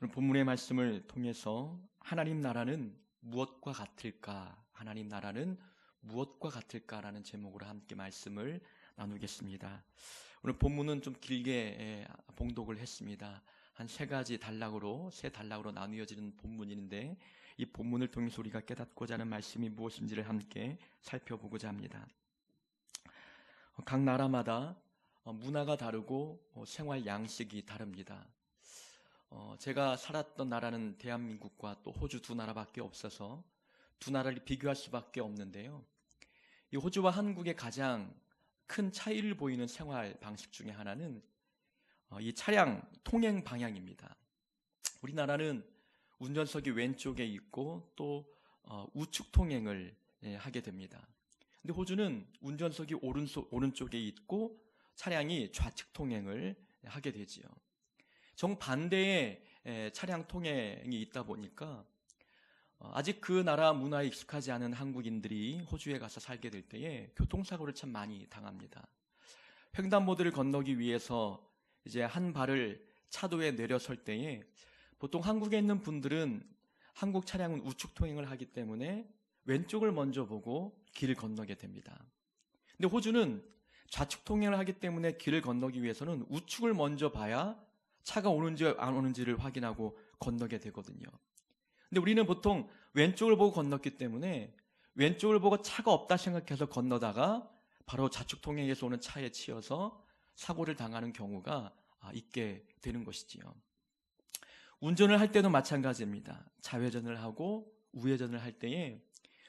오늘 본문의 말씀을 통해서 하나님 나라는 무엇과 같을까? 하나님 나라는 무엇과 같을까라는 제목으로 함께 말씀을 나누겠습니다. 오늘 본문은 좀 길게 봉독을 했습니다. 한 세 단락으로 나누어지는 본문인데 이 본문을 통해서 우리가 깨닫고자 하는 말씀이 무엇인지를 함께 살펴보고자 합니다. 각 나라마다 문화가 다르고 생활 양식이 다릅니다. 제가 살았던 나라는 대한민국과 또 호주 두 나라밖에 없어서 두 나라를 비교할 수밖에 없는데요. 이 호주와 한국의 가장 큰 차이를 보이는 생활 방식 중에 하나는 이 차량 통행 방향입니다. 우리나라는 운전석이 왼쪽에 있고 또 우측 통행을 하게 됩니다. 근데 호주는 운전석이 오른쪽에 있고 차량이 좌측 통행을 하게 되지요. 정반대의 차량 통행이 있다 보니까 아직 그 나라 문화에 익숙하지 않은 한국인들이 호주에 가서 살게 될 때에 교통사고를 참 많이 당합니다. 횡단보도를 건너기 위해서 이제 한 발을 차도에 내려설 때에 보통 한국에 있는 분들은 한국 차량은 우측 통행을 하기 때문에 왼쪽을 먼저 보고 길을 건너게 됩니다. 근데 호주는 좌측 통행을 하기 때문에 길을 건너기 위해서는 우측을 먼저 봐야 차가 오는지 안 오는지를 확인하고 건너게 되거든요. 근데 우리는 보통 왼쪽을 보고 건넜기 때문에 왼쪽을 보고 차가 없다 생각해서 건너다가 바로 좌측 통행에서 오는 차에 치여서 사고를 당하는 경우가 있게 되는 것이지요. 운전을 할 때도 마찬가지입니다. 좌회전을 하고 우회전을 할 때에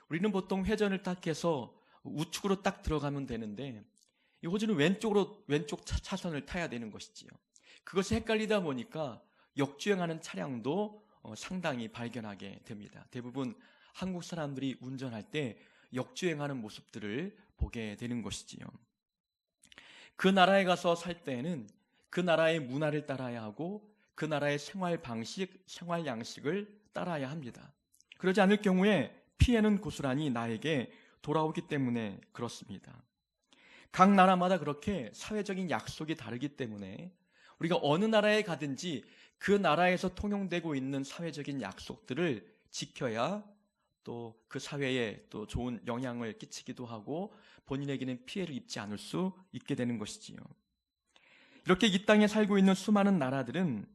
우리는 보통 회전을 딱 해서 우측으로 딱 들어가면 되는데 이 호주는 왼쪽 차선을 타야 되는 것이지요. 그것이 헷갈리다 보니까 역주행하는 차량도 상당히 발견하게 됩니다. 대부분 한국 사람들이 운전할 때 역주행하는 모습들을 보게 되는 것이지요. 그 나라에 가서 살 때에는 그 나라의 문화를 따라야 하고 그 나라의 생활 방식, 생활 양식을 따라야 합니다. 그러지 않을 경우에 피해는 고스란히 나에게 돌아오기 때문에 그렇습니다. 각 나라마다 그렇게 사회적인 약속이 다르기 때문에 우리가 어느 나라에 가든지 그 나라에서 통용되고 있는 사회적인 약속들을 지켜야 또 그 사회에 또 좋은 영향을 끼치기도 하고 본인에게는 피해를 입지 않을 수 있게 되는 것이지요. 이렇게 이 땅에 살고 있는 수많은 나라들은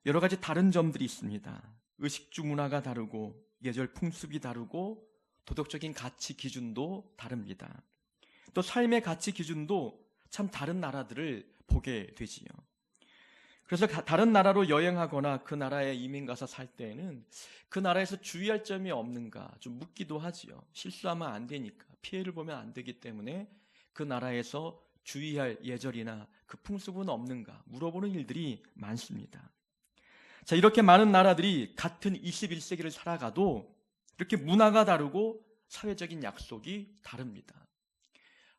여러 가지 다른 점들이 있습니다. 의식주 문화가 다르고 예절 풍습이 다르고 도덕적인 가치 기준도 다릅니다. 또 삶의 가치 기준도 참 다른 나라들을 보게 되지요. 그래서 다른 나라로 여행하거나 그 나라에 이민 가서 살 때에는 그 나라에서 주의할 점이 없는가 좀 묻기도 하지요. 실수하면 안 되니까, 피해를 보면 안 되기 때문에 그 나라에서 주의할 예절이나 그 풍습은 없는가 물어보는 일들이 많습니다. 자, 이렇게 많은 나라들이 같은 21세기를 살아가도 이렇게 문화가 다르고 사회적인 약속이 다릅니다.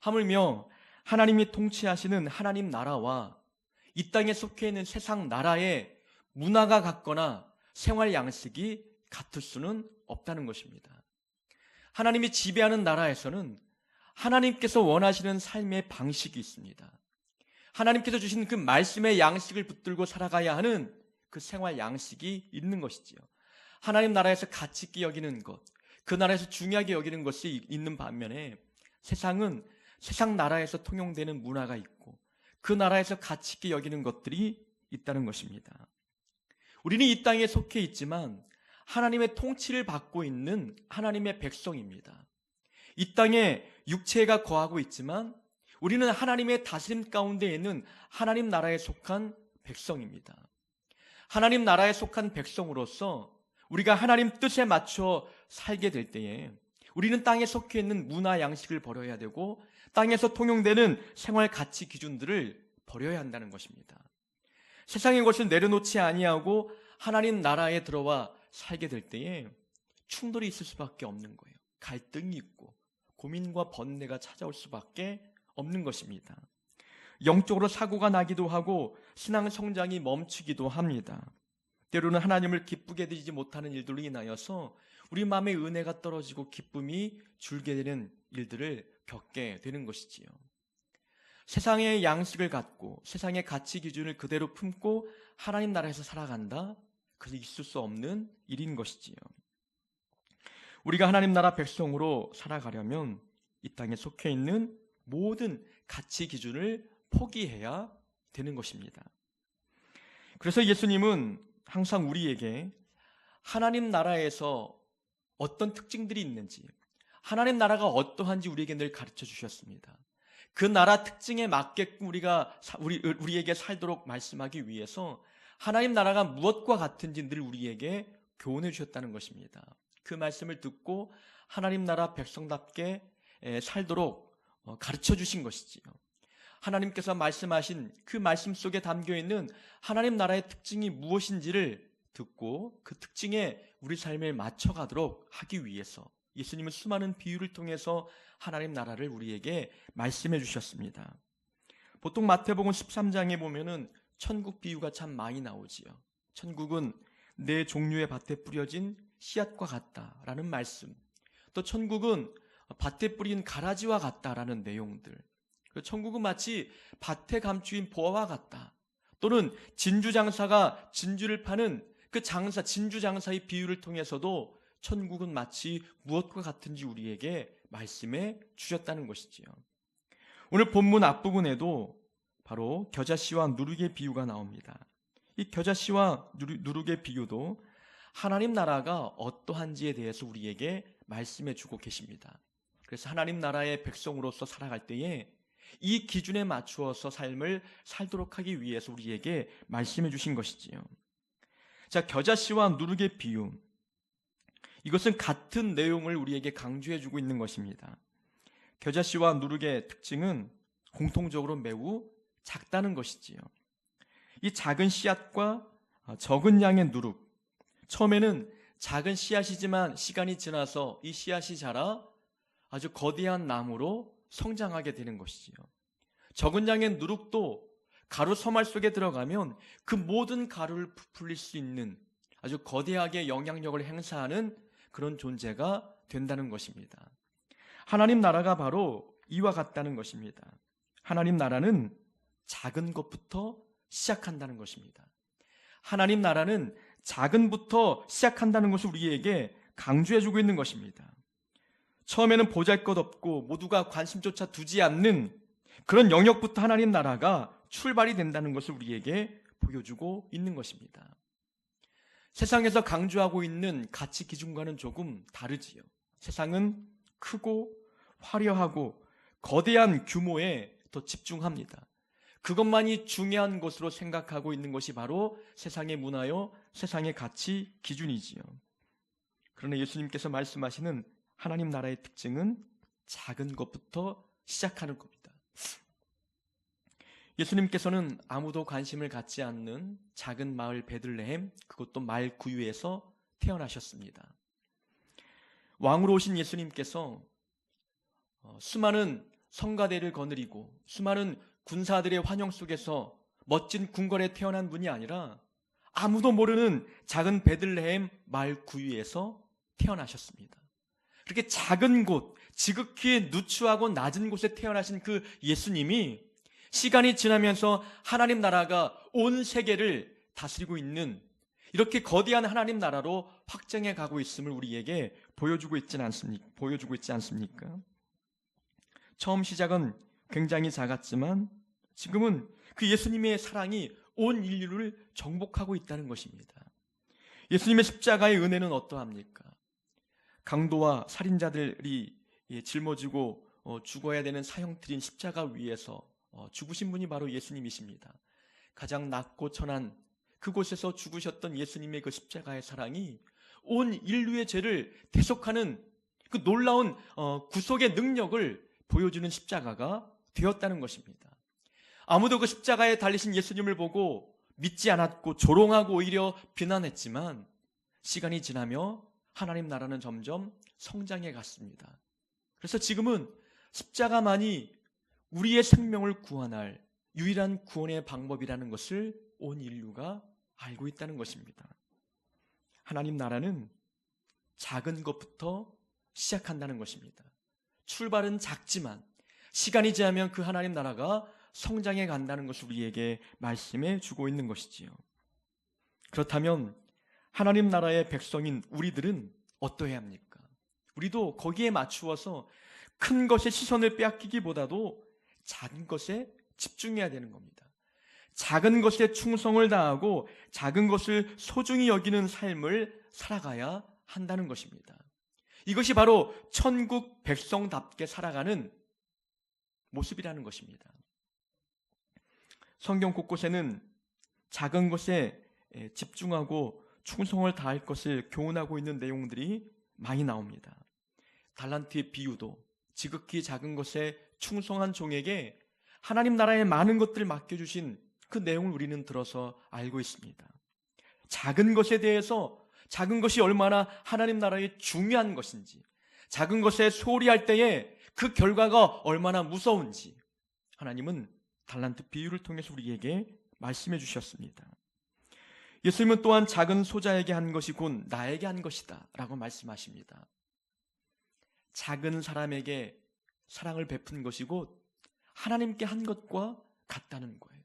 하물며 하나님이 통치하시는 하나님 나라와 이 땅에 속해 있는 세상 나라의 문화가 같거나 생활 양식이 같을 수는 없다는 것입니다. 하나님이 지배하는 나라에서는 하나님께서 원하시는 삶의 방식이 있습니다. 하나님께서 주신 그 말씀의 양식을 붙들고 살아가야 하는 그 생활 양식이 있는 것이지요. 하나님 나라에서 가치 있게 여기는 것, 그 나라에서 중요하게 여기는 것이 있는 반면에 세상은 세상 나라에서 통용되는 문화가 있고 그 나라에서 가치 있게 여기는 것들이 있다는 것입니다. 우리는 이 땅에 속해 있지만 하나님의 통치를 받고 있는 하나님의 백성입니다. 이 땅에 육체가 거하고 있지만 우리는 하나님의 다스림 가운데 있는 하나님 나라에 속한 백성입니다. 하나님 나라에 속한 백성으로서 우리가 하나님 뜻에 맞춰 살게 될 때에 우리는 땅에 속해 있는 문화 양식을 버려야 되고 땅에서 통용되는 생활 가치 기준들을 버려야 한다는 것입니다. 세상의 것을 내려놓지 아니하고 하나님 나라에 들어와 살게 될 때에 충돌이 있을 수밖에 없는 거예요. 갈등이 있고 고민과 번뇌가 찾아올 수밖에 없는 것입니다. 영적으로 사고가 나기도 하고 신앙 성장이 멈추기도 합니다. 때로는 하나님을 기쁘게 드리지 못하는 일들로 인하여서 우리 마음의 은혜가 떨어지고 기쁨이 줄게 되는 일들을 겪게 되는 것이지요. 세상의 양식을 갖고 세상의 가치 기준을 그대로 품고 하나님 나라에서 살아간다? 그저 있을 수 없는 일인 것이지요. 우리가 하나님 나라 백성으로 살아가려면 이 땅에 속해 있는 모든 가치 기준을 포기해야 되는 것입니다. 그래서 예수님은 항상 우리에게 하나님 나라에서 어떤 특징들이 있는지, 하나님 나라가 어떠한지 우리에게 늘 가르쳐 주셨습니다. 그 나라 특징에 맞게끔 우리에게 살도록 말씀하기 위해서 하나님 나라가 무엇과 같은지 늘 우리에게 교훈해 주셨다는 것입니다. 그 말씀을 듣고 하나님 나라 백성답게 살도록 가르쳐 주신 것이지요. 하나님께서 말씀하신 그 말씀 속에 담겨 있는 하나님 나라의 특징이 무엇인지를 듣고 그 특징에 우리 삶을 맞춰가도록 하기 위해서 예수님은 수많은 비유를 통해서 하나님 나라를 우리에게 말씀해 주셨습니다. 보통 마태복음 13장에 보면은 천국 비유가 참 많이 나오지요. 천국은 네 종류의 밭에 뿌려진 씨앗과 같다라는 말씀, 또 천국은 밭에 뿌린 가라지와 같다라는 내용들, 천국은 마치 밭에 감추인 보화와 같다, 또는 진주 장사가 진주를 파는 그 장사, 진주 장사의 비유를 통해서도 천국은 마치 무엇과 같은지 우리에게 말씀해 주셨다는 것이지요. 오늘 본문 앞부분에도 바로 겨자씨와 누룩의 비유가 나옵니다. 이 겨자씨와 누룩의 비유도 하나님 나라가 어떠한지에 대해서 우리에게 말씀해 주고 계십니다. 그래서 하나님 나라의 백성으로서 살아갈 때에 이 기준에 맞추어서 삶을 살도록 하기 위해서 우리에게 말씀해 주신 것이지요. 자, 겨자씨와 누룩의 비유, 이것은 같은 내용을 우리에게 강조해 주고 있는 것입니다. 겨자씨와 누룩의 특징은 공통적으로 매우 작다는 것이지요. 이 작은 씨앗과 적은 양의 누룩, 처음에는 작은 씨앗이지만 시간이 지나서 이 씨앗이 자라 아주 거대한 나무로 성장하게 되는 것이지요. 적은 양의 누룩도 가루 서말 속에 들어가면 그 모든 가루를 부풀릴 수 있는 아주 거대하게 영향력을 행사하는 그런 존재가 된다는 것입니다. 하나님 나라가 바로 이와 같다는 것입니다. 하나님 나라는 작은 것부터 시작한다는 것입니다. 하나님 나라는 작은부터 시작한다는 것을 우리에게 강조해주고 있는 것입니다. 처음에는 보잘것없고 모두가 관심조차 두지 않는 그런 영역부터 하나님 나라가 출발이 된다는 것을 우리에게 보여주고 있는 것입니다. 세상에서 강조하고 있는 가치 기준과는 조금 다르지요. 세상은 크고 화려하고 거대한 규모에 더 집중합니다. 그것만이 중요한 것으로 생각하고 있는 것이 바로 세상의 문화요, 세상의 가치 기준이지요. 그러나 예수님께서 말씀하시는 하나님 나라의 특징은 작은 것부터 시작하는 겁니다. 예수님께서는 아무도 관심을 갖지 않는 작은 마을 베들레헴, 그것도 말 구유에서 태어나셨습니다. 왕으로 오신 예수님께서 수많은 성가대를 거느리고 수많은 군사들의 환영 속에서 멋진 궁궐에 태어난 분이 아니라 아무도 모르는 작은 베들레헴 말 구유에서 태어나셨습니다. 그렇게 작은 곳, 지극히 누추하고 낮은 곳에 태어나신 그 예수님이 시간이 지나면서 하나님 나라가 온 세계를 다스리고 있는 이렇게 거대한 하나님 나라로 확장해 가고 있음을 우리에게 보여주고 있지 않습니까? 처음 시작은 굉장히 작았지만 지금은 그 예수님의 사랑이 온 인류를 정복하고 있다는 것입니다. 예수님의 십자가의 은혜는 어떠합니까? 강도와 살인자들이 짊어지고 죽어야 되는 사형틀인 십자가 위에서 죽으신 분이 바로 예수님이십니다. 가장 낮고 천한 그곳에서 죽으셨던 예수님의 그 십자가의 사랑이 온 인류의 죄를 대속하는 그 놀라운 구속의 능력을 보여주는 십자가가 되었다는 것입니다. 아무도 그 십자가에 달리신 예수님을 보고 믿지 않았고 조롱하고 오히려 비난했지만 시간이 지나며 하나님 나라는 점점 성장해 갔습니다. 그래서 지금은 십자가만이 우리의 생명을 구원할 유일한 구원의 방법이라는 것을 온 인류가 알고 있다는 것입니다. 하나님 나라는 작은 것부터 시작한다는 것입니다. 출발은 작지만 시간이 지나면 그 하나님 나라가 성장해 간다는 것을 우리에게 말씀해 주고 있는 것이지요. 그렇다면 하나님 나라의 백성인 우리들은 어떠해야 합니까? 우리도 거기에 맞추어서 큰 것에 시선을 빼앗기기보다도 작은 것에 집중해야 되는 겁니다. 작은 것에 충성을 다하고 작은 것을 소중히 여기는 삶을 살아가야 한다는 것입니다. 이것이 바로 천국 백성답게 살아가는 모습이라는 것입니다. 성경 곳곳에는 작은 것에 집중하고 충성을 다할 것을 교훈하고 있는 내용들이 많이 나옵니다. 달란트의 비유도 지극히 작은 것에 충성한 종에게 하나님 나라의 많은 것들을 맡겨주신 그 내용을 우리는 들어서 알고 있습니다. 작은 것에 대해서 작은 것이 얼마나 하나님 나라에 중요한 것인지, 작은 것에 소홀히 할 때에 그 결과가 얼마나 무서운지 하나님은 달란트 비유를 통해서 우리에게 말씀해 주셨습니다. 예수님은 또한 작은 소자에게 한 것이 곧 나에게 한 것이다 라고 말씀하십니다. 작은 사람에게 사랑을 베푼 것이 곧 하나님께 한 것과 같다는 거예요.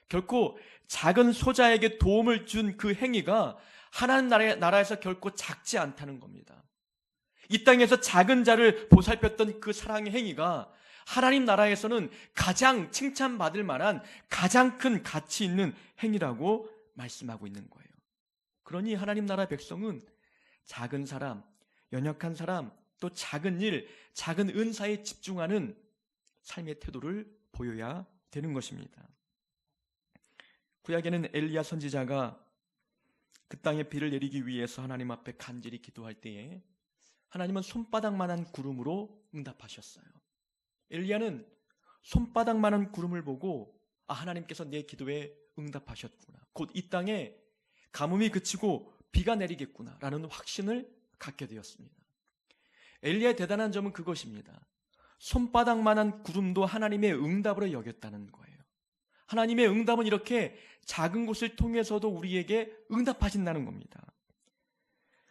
결코 작은 소자에게 도움을 준 그 행위가 하나님 나라에서 결코 작지 않다는 겁니다. 이 땅에서 작은 자를 보살폈던 그 사랑의 행위가 하나님 나라에서는 가장 칭찬받을 만한 가장 큰 가치 있는 행위라고 말씀하고 있는 거예요. 그러니 하나님 나라 백성은 작은 사람, 연약한 사람, 또 작은 일, 작은 은사에 집중하는 삶의 태도를 보여야 되는 것입니다. 구약에는 엘리야 선지자가 그 땅에 비를 내리기 위해서 하나님 앞에 간절히 기도할 때에 하나님은 손바닥만한 구름으로 응답하셨어요. 엘리야는 손바닥만한 구름을 보고 하나님께서 내 기도에 응답하셨구나. 곧 이 땅에 가뭄이 그치고 비가 내리겠구나 라는 확신을 갖게 되었습니다. 엘리야의 대단한 점은 그것입니다. 손바닥만한 구름도 하나님의 응답으로 여겼다는 거예요. 하나님의 응답은 이렇게 작은 곳을 통해서도 우리에게 응답하신다는 겁니다.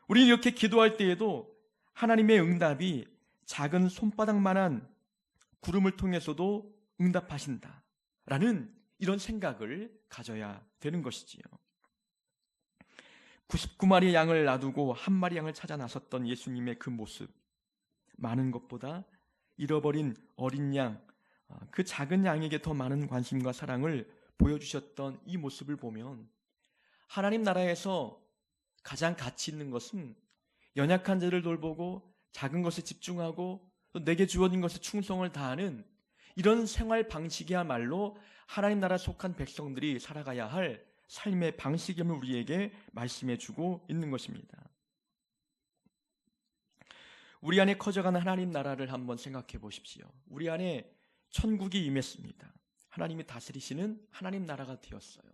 우리는 이렇게 기도할 때에도 하나님의 응답이 작은 손바닥만한 구름을 통해서도 응답하신다라는 이런 생각을 가져야 되는 것이지요. 99마리의 양을 놔두고 한 마리 양을 찾아 나섰던 예수님의 그 모습, 많은 것보다 잃어버린 어린 양, 그 작은 양에게 더 많은 관심과 사랑을 보여주셨던 이 모습을 보면 하나님 나라에서 가장 가치 있는 것은 연약한 자를 돌보고 작은 것에 집중하고 또 내게 주어진 것에 충성을 다하는 이런 생활 방식이야말로 하나님 나라 속한 백성들이 살아가야 할 삶의 방식임을 우리에게 말씀해 주고 있는 것입니다. 우리 안에 커져가는 하나님 나라를 한번 생각해 보십시오. 우리 안에 천국이 임했습니다. 하나님이 다스리시는 하나님 나라가 되었어요.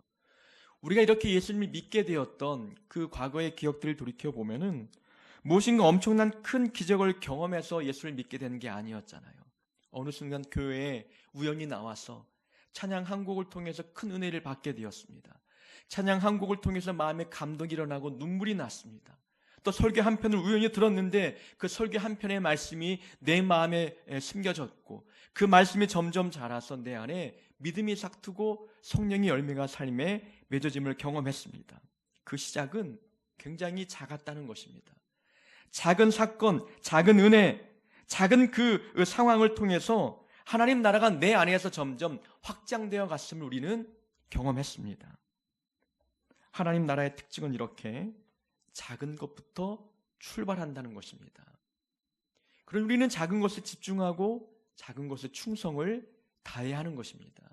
우리가 이렇게 예수님을 믿게 되었던 그 과거의 기억들을 돌이켜보면은 무엇인가 엄청난 큰 기적을 경험해서 예수를 믿게 되는 게 아니었잖아요. 어느 순간 교회에 우연히 나와서 찬양 한 곡을 통해서 큰 은혜를 받게 되었습니다. 찬양 한 곡을 통해서 마음에 감동이 일어나고 눈물이 났습니다. 또 설교 한 편을 우연히 들었는데 그 설교 한 편의 말씀이 내 마음에 심겨졌고 그 말씀이 점점 자라서 내 안에 믿음이 싹트고 성령의 열매가 삶에 맺어짐을 경험했습니다. 그 시작은 굉장히 작았다는 것입니다. 작은 사건, 작은 은혜, 작은 그 상황을 통해서 하나님 나라가 내 안에서 점점 확장되어 갔음을 우리는 경험했습니다. 하나님 나라의 특징은 이렇게 작은 것부터 출발한다는 것입니다. 그럼 우리는 작은 것에 집중하고 작은 것에 충성을 다해야 하는 것입니다.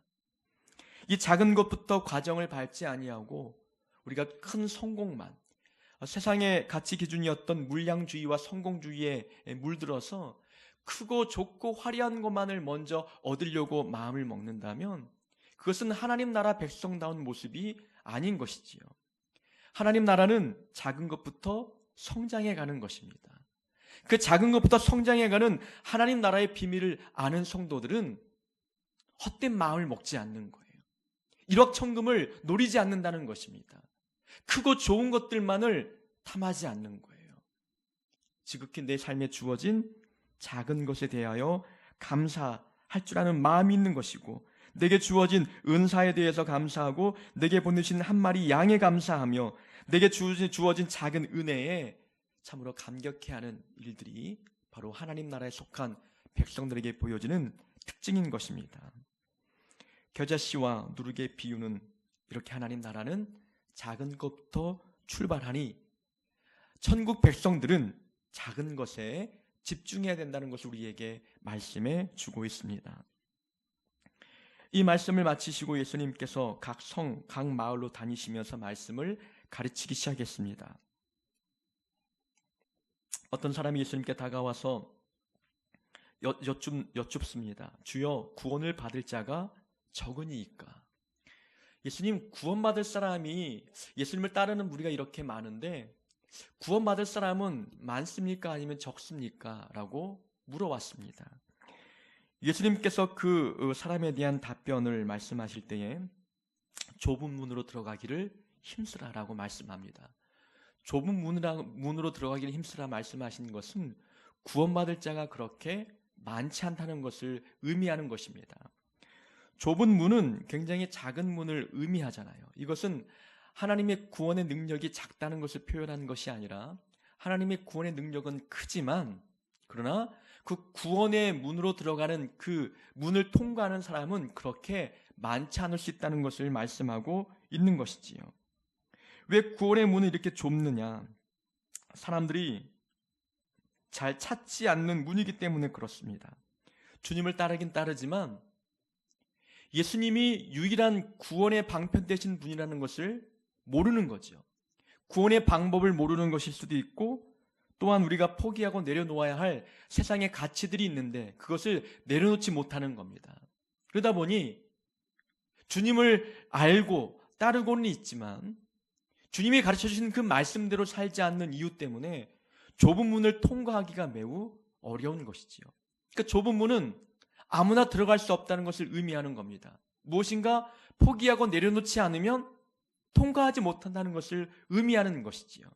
이 작은 것부터 과정을 밟지 아니하고 우리가 큰 성공만, 세상의 가치 기준이었던 물량주의와 성공주의에 물들어서 크고 좁고 화려한 것만을 먼저 얻으려고 마음을 먹는다면 그것은 하나님 나라 백성다운 모습이 아닌 것이지요. 하나님 나라는 작은 것부터 성장해 가는 것입니다. 그 작은 것부터 성장해 가는 하나님 나라의 비밀을 아는 성도들은 헛된 마음을 먹지 않는 거예요. 일확천금을 노리지 않는다는 것입니다. 크고 좋은 것들만을 탐하지 않는 거예요. 지극히 내 삶에 주어진 작은 것에 대하여 감사할 줄 아는 마음이 있는 것이고 내게 주어진 은사에 대해서 감사하고 내게 보내신 한 마리 양에 감사하며 내게 주어진 작은 은혜에 참으로 감격해하는 일들이 바로 하나님 나라에 속한 백성들에게 보여지는 특징인 것입니다. 겨자씨와 누룩의 비유는 이렇게 하나님 나라는 작은 것부터 출발하니 천국 백성들은 작은 것에 집중해야 된다는 것을 우리에게 말씀해 주고 있습니다. 이 말씀을 마치시고 예수님께서 각 성, 각 마을로 다니시면서 말씀을 가르치기 시작했습니다. 어떤 사람이 예수님께 다가와서 여쭙습니다. 주여, 구원을 받을 자가 적으니이까? 예수님, 구원받을 사람이, 예수님을 따르는 무리가 이렇게 많은데 구원받을 사람은 많습니까? 아니면 적습니까? 라고 물어왔습니다. 예수님께서 그 사람에 대한 답변을 말씀하실 때에 좁은 문으로 들어가기를 힘쓰라라고 말씀합니다. 좁은 문으로 들어가기를 힘쓰라 말씀하신 것은 구원받을 자가 그렇게 많지 않다는 것을 의미하는 것입니다. 좁은 문은 굉장히 작은 문을 의미하잖아요. 이것은 하나님의 구원의 능력이 작다는 것을 표현하는 것이 아니라 하나님의 구원의 능력은 크지만 그러나 그 구원의 문으로 들어가는 그 문을 통과하는 사람은 그렇게 많지 않을 수 있다는 것을 말씀하고 있는 것이지요. 왜 구원의 문을 이렇게 좁느냐? 사람들이 잘 찾지 않는 문이기 때문에 그렇습니다. 주님을 따르긴 따르지만 예수님이 유일한 구원의 방편 되신 분이라는 것을 모르는 거죠. 구원의 방법을 모르는 것일 수도 있고 또한 우리가 포기하고 내려놓아야 할 세상의 가치들이 있는데 그것을 내려놓지 못하는 겁니다. 그러다 보니 주님을 알고 따르고는 있지만 주님이 가르쳐주신 그 말씀대로 살지 않는 이유 때문에 좁은 문을 통과하기가 매우 어려운 것이지요. 그러니까 좁은 문은 아무나 들어갈 수 없다는 것을 의미하는 겁니다. 무엇인가 포기하고 내려놓지 않으면 통과하지 못한다는 것을 의미하는 것이지요.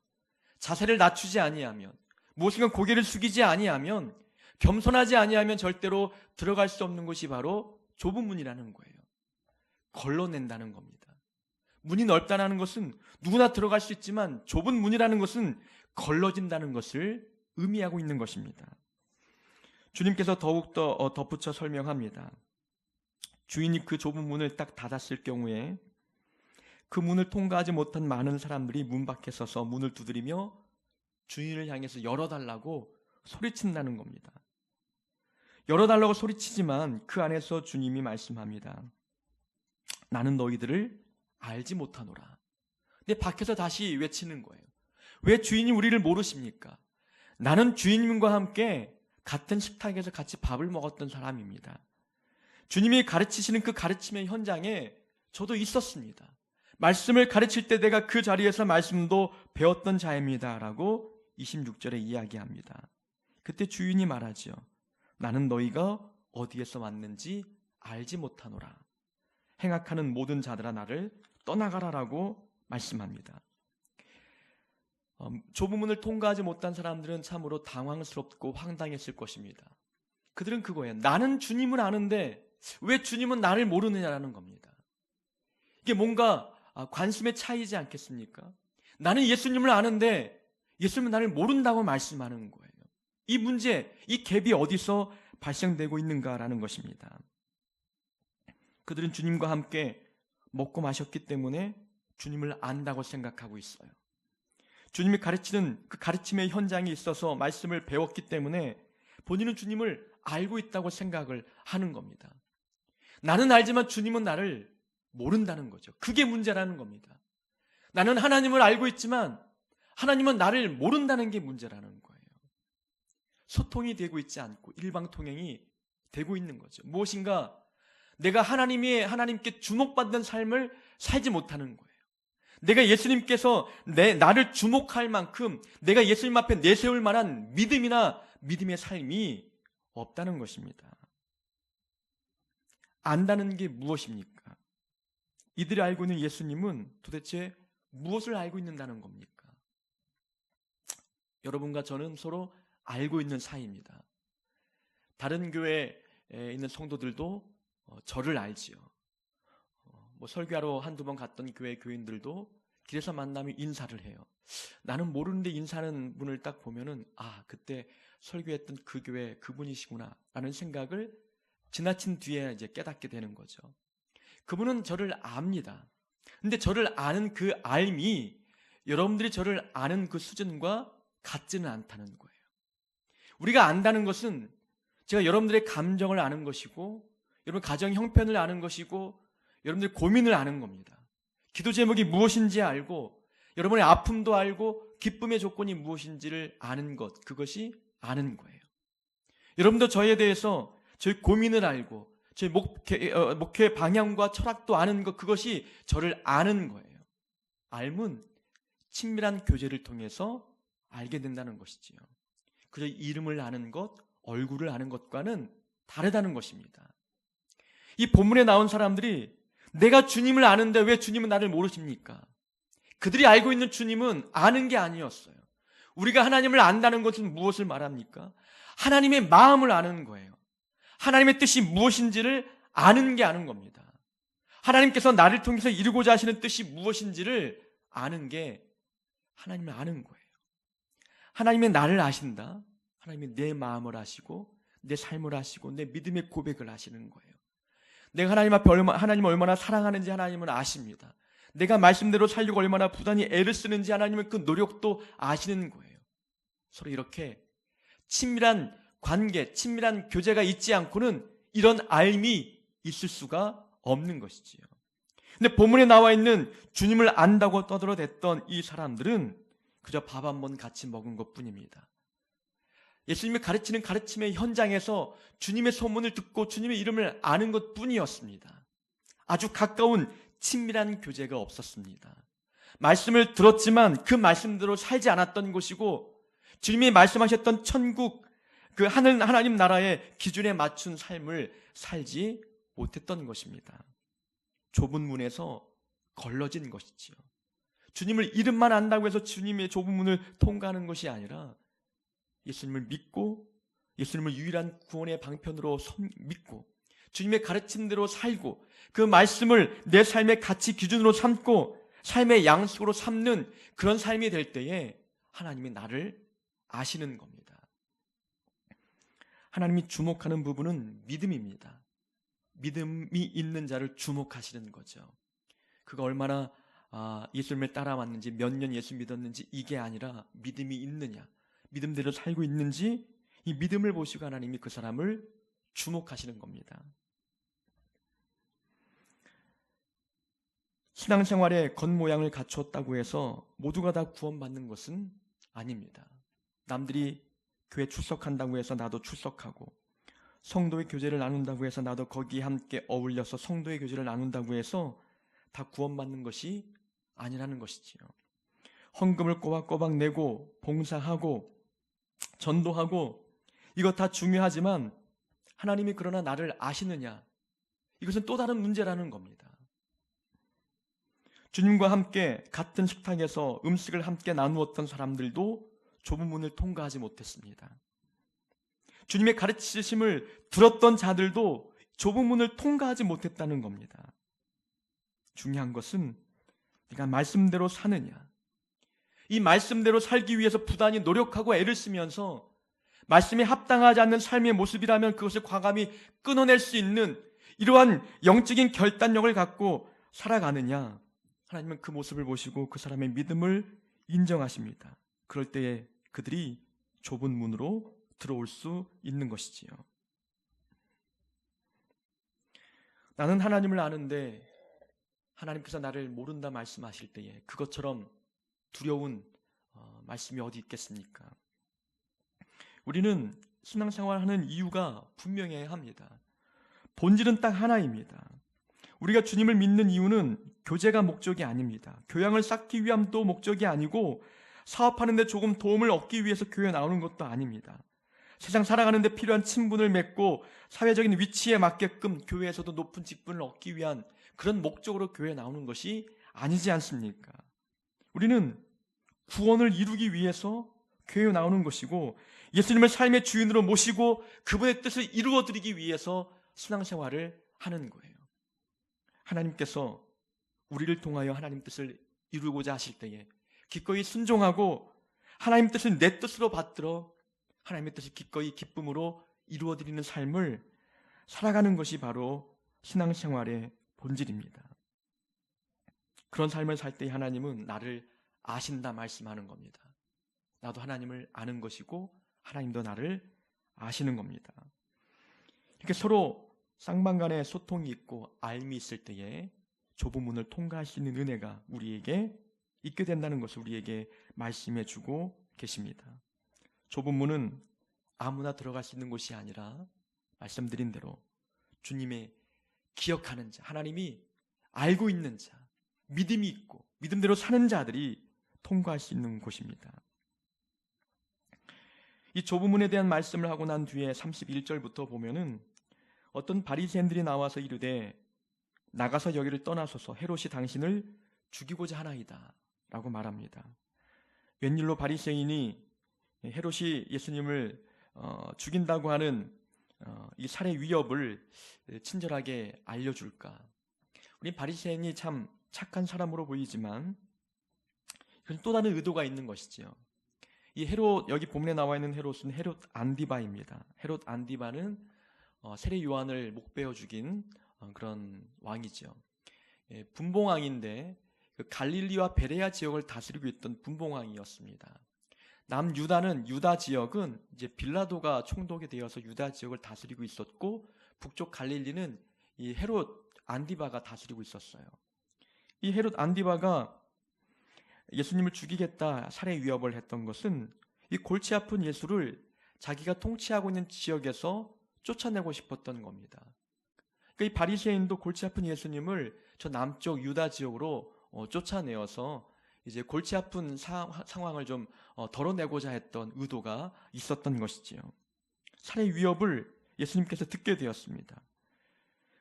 자세를 낮추지 아니하면, 무엇인가 고개를 숙이지 아니하면, 겸손하지 아니하면 절대로 들어갈 수 없는 것이 바로 좁은 문이라는 거예요. 걸러낸다는 겁니다. 문이 넓다는 것은 누구나 들어갈 수 있지만 좁은 문이라는 것은 걸러진다는 것을 의미하고 있는 것입니다. 주님께서 더욱더 덧붙여 설명합니다. 주인이 그 좁은 문을 딱 닫았을 경우에 그 문을 통과하지 못한 많은 사람들이 문 밖에 서서 문을 두드리며 주인을 향해서 열어달라고 소리친다는 겁니다. 열어달라고 소리치지만 그 안에서 주님이 말씀합니다. 나는 너희들을 알지 못하노라. 근데 밖에서 다시 외치는 거예요. 왜 주인이 우리를 모르십니까? 나는 주인님과 함께 같은 식탁에서 같이 밥을 먹었던 사람입니다. 주님이 가르치시는 그 가르침의 현장에 저도 있었습니다. 말씀을 가르칠 때 내가 그 자리에서 말씀도 배웠던 자입니다. 라고 26절에 이야기합니다. 그때 주인이 말하죠. 나는 너희가 어디에서 왔는지 알지 못하노라. 행악하는 모든 자들아 나를 떠나가라라고 말씀합니다. 좁은 문을 통과하지 못한 사람들은 참으로 당황스럽고 황당했을 것입니다. 그들은 그거예요. 나는 주님을 아는데 왜 주님은 나를 모르느냐라는 겁니다. 이게 뭔가 관심의 차이지 않겠습니까? 나는 예수님을 아는데 예수님은 나를 모른다고 말씀하는 거예요. 이 문제, 이 갭이 어디서 발생되고 있는가라는 것입니다. 그들은 주님과 함께 먹고 마셨기 때문에 주님을 안다고 생각하고 있어요. 주님이 가르치는 그 가르침의 현장에 있어서 말씀을 배웠기 때문에 본인은 주님을 알고 있다고 생각을 하는 겁니다. 나는 알지만 주님은 나를 모른다는 거죠. 그게 문제라는 겁니다. 나는 하나님을 알고 있지만 하나님은 나를 모른다는 게 문제라는 거예요. 소통이 되고 있지 않고 일방통행이 되고 있는 거죠. 무엇인가 내가 하나님께 주목받는 삶을 살지 못하는 거예요. 내가 예수님께서 나를 주목할 만큼 내가 예수님 앞에 내세울 만한 믿음의 삶이 없다는 것입니다. 안다는 게 무엇입니까? 이들이 알고 있는 예수님은 도대체 무엇을 알고 있는다는 겁니까? 여러분과 저는 서로 알고 있는 사이입니다. 다른 교회에 있는 성도들도 저를 알지요. 설교하러 한두 번 갔던 교회 교인들도 길에서 만나면 인사를 해요. 나는 모르는데 인사하는 분을 딱 보면은 그때 설교했던 그 교회 그분이시구나 라는 생각을 지나친 뒤에 이제 깨닫게 되는 거죠. 그분은 저를 압니다. 근데 저를 아는 그 알미 여러분들이 저를 아는 그 수준과 같지는 않다는 거예요. 우리가 안다는 것은 제가 여러분들의 감정을 아는 것이고 여러분 가정 형편을 아는 것이고 여러분들의 고민을 아는 겁니다. 기도 제목이 무엇인지 알고 여러분의 아픔도 알고 기쁨의 조건이 무엇인지를 아는 것, 그것이 아는 거예요. 여러분도 저에 대해서 저희 고민을 알고 저희 목회 방향과 철학도 아는 것, 그것이 저를 아는 거예요. 알면 친밀한 교제를 통해서 알게 된다는 것이지요. 그저 이름을 아는 것, 얼굴을 아는 것과는 다르다는 것입니다. 이 본문에 나온 사람들이 내가 주님을 아는데 왜 주님은 나를 모르십니까? 그들이 알고 있는 주님은 아는 게 아니었어요. 우리가 하나님을 안다는 것은 무엇을 말합니까? 하나님의 마음을 아는 거예요. 하나님의 뜻이 무엇인지를 아는 게 아는 겁니다. 하나님께서 나를 통해서 이루고자 하시는 뜻이 무엇인지를 아는 게 하나님을 아는 거예요. 하나님의 나를 아신다. 하나님이 내 마음을 아시고 내 삶을 아시고 내 믿음의 고백을 아시는 거예요. 내가 하나님 앞에 하나님을 얼마나 사랑하는지 하나님은 아십니다. 내가 말씀대로 살려고 얼마나 부단히 애를 쓰는지 하나님은 그 노력도 아시는 거예요. 서로 이렇게 친밀한 관계, 친밀한 교제가 있지 않고는 이런 알미 있을 수가 없는 것이지요. 근데 본문에 나와 있는 주님을 안다고 떠들어댔던 이 사람들은 그저 밥 한 번 같이 먹은 것뿐입니다. 예수님이 가르치는 가르침의 현장에서 주님의 소문을 듣고 주님의 이름을 아는 것뿐이었습니다. 아주 가까운 친밀한 교제가 없었습니다. 말씀을 들었지만 그 말씀대로 살지 않았던 것이고 주님이 말씀하셨던 천국, 그 하나님 나라의 기준에 맞춘 삶을 살지 못했던 것입니다. 좁은 문에서 걸러진 것이지요. 주님을 이름만 안다고 해서 주님의 좁은 문을 통과하는 것이 아니라 예수님을 믿고 예수님을 유일한 구원의 방편으로 믿고 주님의 가르침대로 살고 그 말씀을 내 삶의 가치 기준으로 삼고 삶의 양식으로 삼는 그런 삶이 될 때에 하나님이 나를 아시는 겁니다. 하나님이 주목하는 부분은 믿음입니다. 믿음이 있는 자를 주목하시는 거죠. 그가 얼마나 예수님을 따라왔는지 몇 년 예수 믿었는지 이게 아니라 믿음이 있느냐, 믿음대로 살고 있는지 이 믿음을 보시고 하나님이 그 사람을 주목하시는 겁니다. 신앙생활의 겉모양을 갖추었다고 해서 모두가 다 구원받는 것은 아닙니다. 남들이 교회 출석한다고 해서 나도 출석하고 성도의 교제를 나눈다고 해서 나도 거기에 함께 어울려서 성도의 교제를 나눈다고 해서 다 구원받는 것이 아니라는 것이지요. 헌금을 꼬박꼬박 내고 봉사하고 전도하고 이것 다 중요하지만 하나님이 그러나 나를 아시느냐, 이것은 또 다른 문제라는 겁니다. 주님과 함께 같은 식탁에서 음식을 함께 나누었던 사람들도 좁은 문을 통과하지 못했습니다. 주님의 가르치심을 들었던 자들도 좁은 문을 통과하지 못했다는 겁니다. 중요한 것은 네가 말씀대로 사느냐, 이 말씀대로 살기 위해서 부단히 노력하고 애를 쓰면서 말씀에 합당하지 않는 삶의 모습이라면 그것을 과감히 끊어낼 수 있는 이러한 영적인 결단력을 갖고 살아가느냐, 하나님은 그 모습을 보시고 그 사람의 믿음을 인정하십니다. 그럴 때에 그들이 좁은 문으로 들어올 수 있는 것이지요. 나는 하나님을 아는데 하나님께서 나를 모른다 말씀하실 때에 그것처럼 두려운 말씀이 어디 있겠습니까? 우리는 신앙생활하는 이유가 분명해야 합니다. 본질은 딱 하나입니다. 우리가 주님을 믿는 이유는 교제가 목적이 아닙니다. 교양을 쌓기 위함도 목적이 아니고 사업하는 데 조금 도움을 얻기 위해서 교회에 나오는 것도 아닙니다. 세상 살아가는 데 필요한 친분을 맺고 사회적인 위치에 맞게끔 교회에서도 높은 직분을 얻기 위한 그런 목적으로 교회에 나오는 것이 아니지 않습니까? 우리는 구원을 이루기 위해서 교회에 나오는 것이고 예수님을 삶의 주인으로 모시고 그분의 뜻을 이루어드리기 위해서 신앙생활을 하는 거예요. 하나님께서 우리를 통하여 하나님 뜻을 이루고자 하실 때에 기꺼이 순종하고 하나님 뜻을 내 뜻으로 받들어 하나님의 뜻을 기꺼이 기쁨으로 이루어드리는 삶을 살아가는 것이 바로 신앙생활의 본질입니다. 그런 삶을 살 때 하나님은 나를 아신다 말씀하는 겁니다. 나도 하나님을 아는 것이고 하나님도 나를 아시는 겁니다. 이렇게 서로 쌍방간에 소통이 있고 알미 있을 때에 좁은 문을 통과할 수 있는 은혜가 우리에게 있게 된다는 것을 우리에게 말씀해 주고 계십니다. 좁은 문은 아무나 들어갈 수 있는 곳이 아니라 말씀드린 대로 주님의 기억하는 자, 하나님이 알고 있는 자, 믿음이 있고 믿음대로 사는 자들이 통과할 수 있는 곳입니다. 이 좁은 문에 대한 말씀을 하고 난 뒤에 31절부터 보면은 어떤 바리새인들이 나와서 이르되 나가서 여기를 떠나소서 헤롯이 당신을 죽이고자 하나이다 라고 말합니다. 웬일로 바리새인이 헤롯이 예수님을 죽인다고 하는 이 살해 위협을 친절하게 알려줄까? 우리 바리새인이 참 착한 사람으로 보이지만 또 다른 의도가 있는 것이지요. 이 헤롯, 여기 본문에 나와 있는 헤롯은 헤롯 안디바입니다. 헤롯 안디바는 세례 요한을 목베어 죽인 그런 왕이죠. 분봉왕인데 그 갈릴리와 베레아 지역을 다스리고 있던 분봉왕이었습니다. 남유다는 유다 지역은 이제 빌라도가 총독이 되어서 유다 지역을 다스리고 있었고 북쪽 갈릴리는 이 헤롯 안디바가 다스리고 있었어요. 이 헤롯 안디바가 예수님을 죽이겠다 살해 위협을 했던 것은 이 골치 아픈 예수를 자기가 통치하고 있는 지역에서 쫓아내고 싶었던 겁니다. 그러니까 이 바리새인도 골치 아픈 예수님을 저 남쪽 유다 지역으로 쫓아내어서 이제 골치 아픈 상황을 좀 덜어내고자 했던 의도가 있었던 것이지요. 살해 위협을 예수님께서 듣게 되었습니다.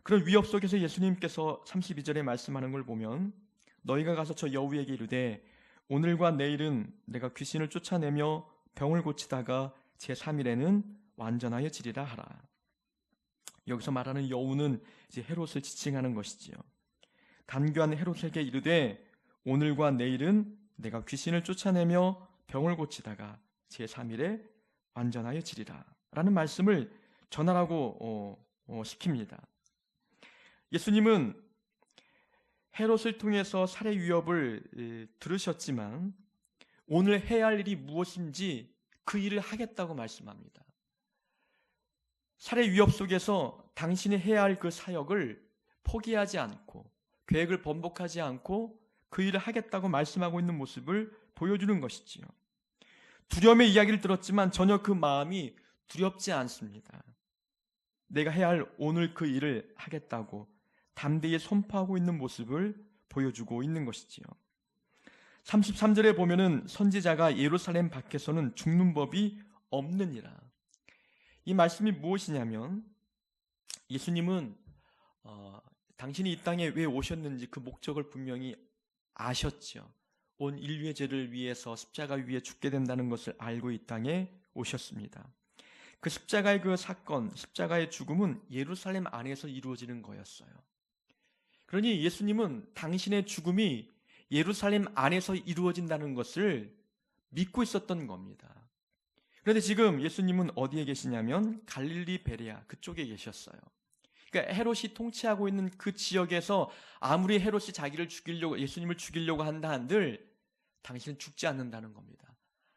그런 위협 속에서 예수님께서 32절에 말씀하는 걸 보면 너희가 가서 저 여우에게 이르되 오늘과 내일은 내가 귀신을 쫓아내며 병을 고치다가 제3일에는 완전하여 지리라 하라. 여기서 말하는 여우는 이제 헤롯을 지칭하는 것이지요. 간교한 헤롯에게 이르되 오늘과 내일은 내가 귀신을 쫓아내며 병을 고치다가 제3일에 완전하여 지리라 라는 말씀을 전하라고 시킵니다. 예수님은 헤롯을 통해서 살해 위협을 들으셨지만 오늘 해야 할 일이 무엇인지 그 일을 하겠다고 말씀합니다. 살해 위협 속에서 당신이 해야 할 그 사역을 포기하지 않고 계획을 번복하지 않고 그 일을 하겠다고 말씀하고 있는 모습을 보여주는 것이지요. 두려움의 이야기를 들었지만 전혀 그 마음이 두렵지 않습니다. 내가 해야 할 오늘 그 일을 하겠다고 담대히 선포하고 있는 모습을 보여주고 있는 것이지요. 33절에 보면은 선지자가 예루살렘 밖에서는 죽는 법이 없느니라. 이 말씀이 무엇이냐면 예수님은 당신이 이 땅에 왜 오셨는지 그 목적을 분명히 아셨죠. 온 인류의 죄를 위해서 십자가 위에 죽게 된다는 것을 알고 이 땅에 오셨습니다. 그 십자가의 그 사건, 십자가의 죽음은 예루살렘 안에서 이루어지는 거였어요. 그러니 예수님은 당신의 죽음이 예루살렘 안에서 이루어진다는 것을 믿고 있었던 겁니다. 그런데 지금 예수님은 어디에 계시냐면 갈릴리 베레아 그쪽에 계셨어요. 그러니까 헤롯이 통치하고 있는 그 지역에서 아무리 헤롯이 자기를 죽이려고 예수님을 죽이려고 한다 한들 당신은 죽지 않는다는 겁니다.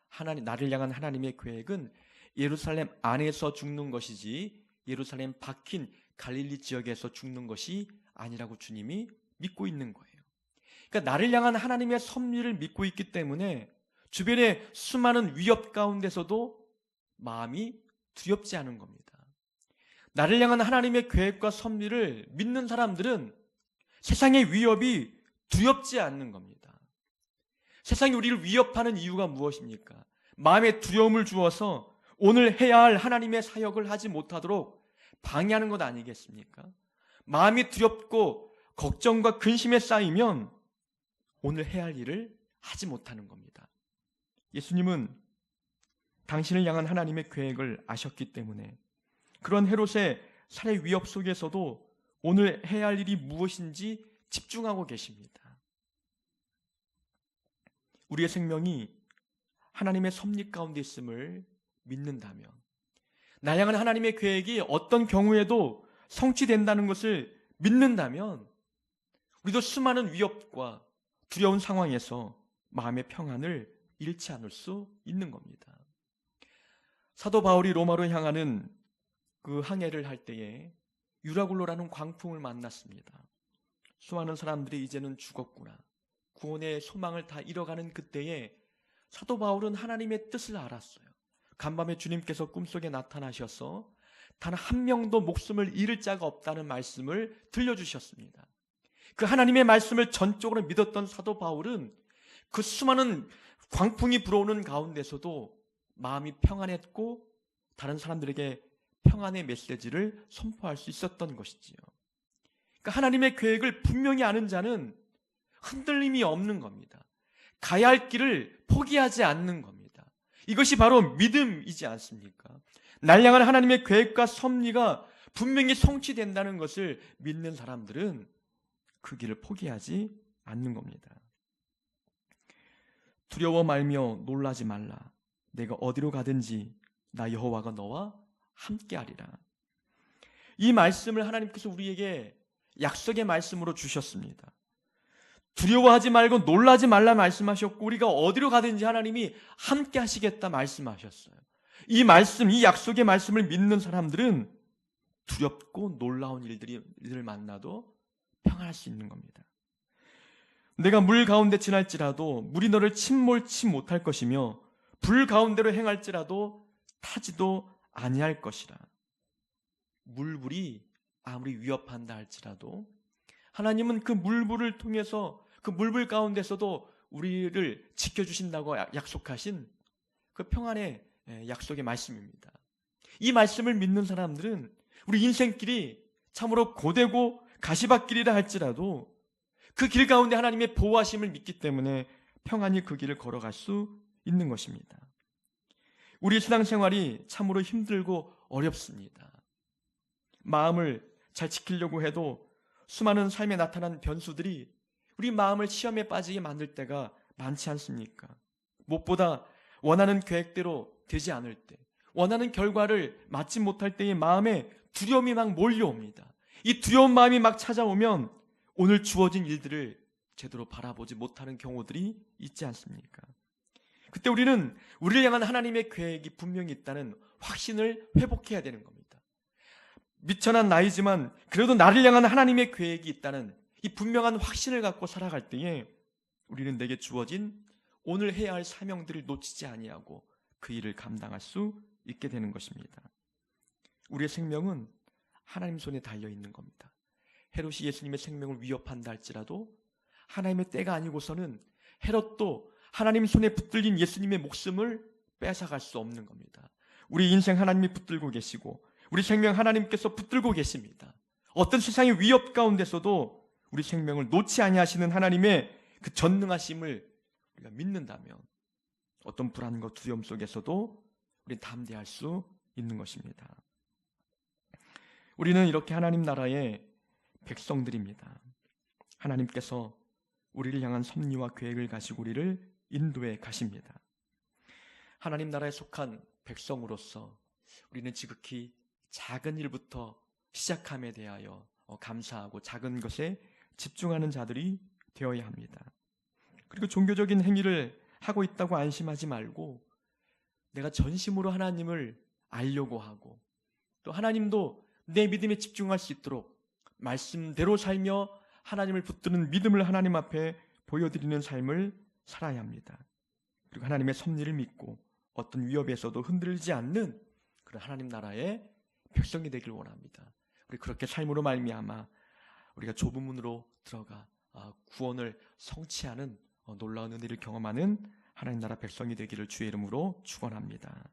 하나님, 나를 향한 하나님의 계획은 예루살렘 안에서 죽는 것이지 예루살렘 밖인 갈릴리 지역에서 죽는 것이 아니라고 주님이 믿고 있는 거예요. 그러니까 나를 향한 하나님의 섭리를 믿고 있기 때문에 주변의 수많은 위협 가운데서도 마음이 두렵지 않은 겁니다. 나를 향한 하나님의 계획과 섭리를 믿는 사람들은 세상의 위협이 두렵지 않는 겁니다. 세상이 우리를 위협하는 이유가 무엇입니까? 마음에 두려움을 주어서 오늘 해야 할 하나님의 사역을 하지 못하도록 방해하는 것 아니겠습니까? 마음이 두렵고 걱정과 근심에 쌓이면 오늘 해야 할 일을 하지 못하는 겁니다. 예수님은 당신을 향한 하나님의 계획을 아셨기 때문에 그런 헤롯의 살해 위협 속에서도 오늘 해야 할 일이 무엇인지 집중하고 계십니다. 우리의 생명이 하나님의 섭리 가운데 있음을 믿는다면, 날 향한 하나님의 계획이 어떤 경우에도 성취된다는 것을 믿는다면, 우리도 수많은 위협과 두려운 상황에서 마음의 평안을 잃지 않을 수 있는 겁니다. 사도 바울이 로마로 향하는 그 항해를 할 때에 유라굴로라는 광풍을 만났습니다. 수많은 사람들이 이제는 죽었구나, 구원의 소망을 다 잃어가는 그때에 사도 바울은 하나님의 뜻을 알았어요. 간밤에 주님께서 꿈속에 나타나셔서 단 한 명도 목숨을 잃을 자가 없다는 말씀을 들려주셨습니다. 그 하나님의 말씀을 전적으로 믿었던 사도 바울은 그 수많은 광풍이 불어오는 가운데서도 마음이 평안했고 다른 사람들에게 평안의 메시지를 선포할 수 있었던 것이지요. 그러니까 하나님의 계획을 분명히 아는 자는 흔들림이 없는 겁니다. 가야 할 길을 포기하지 않는 겁니다. 이것이 바로 믿음이지 않습니까? 날 향한 하나님의 계획과 섭리가 분명히 성취된다는 것을 믿는 사람들은 그 길을 포기하지 않는 겁니다. 두려워 말며 놀라지 말라. 내가 어디로 가든지 나 여호와가 너와 함께하리라. 이 말씀을 하나님께서 우리에게 약속의 말씀으로 주셨습니다. 두려워하지 말고 놀라지 말라 말씀하셨고, 우리가 어디로 가든지 하나님이 함께 하시겠다 말씀하셨어요. 이 말씀, 이 약속의 말씀을 믿는 사람들은 두렵고 놀라운 일들을 만나도 평안할 수 있는 겁니다. 내가 물 가운데 지날지라도 물이 너를 침몰치 못할 것이며 불 가운데로 행할지라도 타지도 아니할 것이라. 물불이 아무리 위협한다 할지라도 하나님은 그 물불을 통해서, 그 물불 가운데서도 우리를 지켜주신다고 약속하신 그 평안의 약속의 말씀입니다. 이 말씀을 믿는 사람들은 우리 인생길이 참으로 고되고 가시밭길이라 할지라도 그 길 가운데 하나님의 보호하심을 믿기 때문에 평안히 그 길을 걸어갈 수 있는 것입니다. 우리 신앙생활이 참으로 힘들고 어렵습니다. 마음을 잘 지키려고 해도 수많은 삶에 나타난 변수들이 우리 마음을 시험에 빠지게 만들 때가 많지 않습니까? 무엇보다 원하는 계획대로 되지 않을 때, 원하는 결과를 맞지 못할 때의 마음에 두려움이 막 몰려옵니다. 이 두려운 마음이 막 찾아오면 오늘 주어진 일들을 제대로 바라보지 못하는 경우들이 있지 않습니까? 그때 우리는 우리를 향한 하나님의 계획이 분명히 있다는 확신을 회복해야 되는 겁니다. 미천한 나이지만 그래도 나를 향한 하나님의 계획이 있다는 이 분명한 확신을 갖고 살아갈 때에 우리는 내게 주어진 오늘 해야 할 사명들을 놓치지 아니하고 그 일을 감당할 수 있게 되는 것입니다. 우리의 생명은 하나님 손에 달려 있는 겁니다. 헤롯이 예수님의 생명을 위협한다 할지라도 하나님의 때가 아니고서는 헤롯도 하나님 손에 붙들린 예수님의 목숨을 뺏어갈 수 없는 겁니다. 우리 인생 하나님이 붙들고 계시고 우리 생명 하나님께서 붙들고 계십니다. 어떤 세상의 위협 가운데서도 우리 생명을 놓지 아니하시는 하나님의 그 전능하심을 우리가 믿는다면 어떤 불안과 두려움 속에서도 우리는 담대할 수 있는 것입니다. 우리는 이렇게 하나님 나라의 백성들입니다. 하나님께서 우리를 향한 섭리와 계획을 가지고 우리를 인도해 가십니다. 하나님 나라에 속한 백성으로서 우리는 지극히 작은 일부터 시작함에 대하여 감사하고 작은 것에 집중하는 자들이 되어야 합니다. 그리고 종교적인 행위를 하고 있다고 안심하지 말고 내가 전심으로 하나님을 알려고 하고 또 하나님도 내 믿음에 집중할 수 있도록 말씀대로 살며 하나님을 붙드는 믿음을 하나님 앞에 보여드리는 삶을 살아야 합니다. 그리고 하나님의 섭리를 믿고 어떤 위협에서도 흔들리지 않는 그런 하나님 나라의 백성이 되길 원합니다. 우리 그렇게 삶으로 말미암아 우리가 좁은 문으로 들어가 구원을 성취하는 놀라운 은혜를 경험하는 하나님 나라 백성이 되기를 주의 이름으로 축원합니다.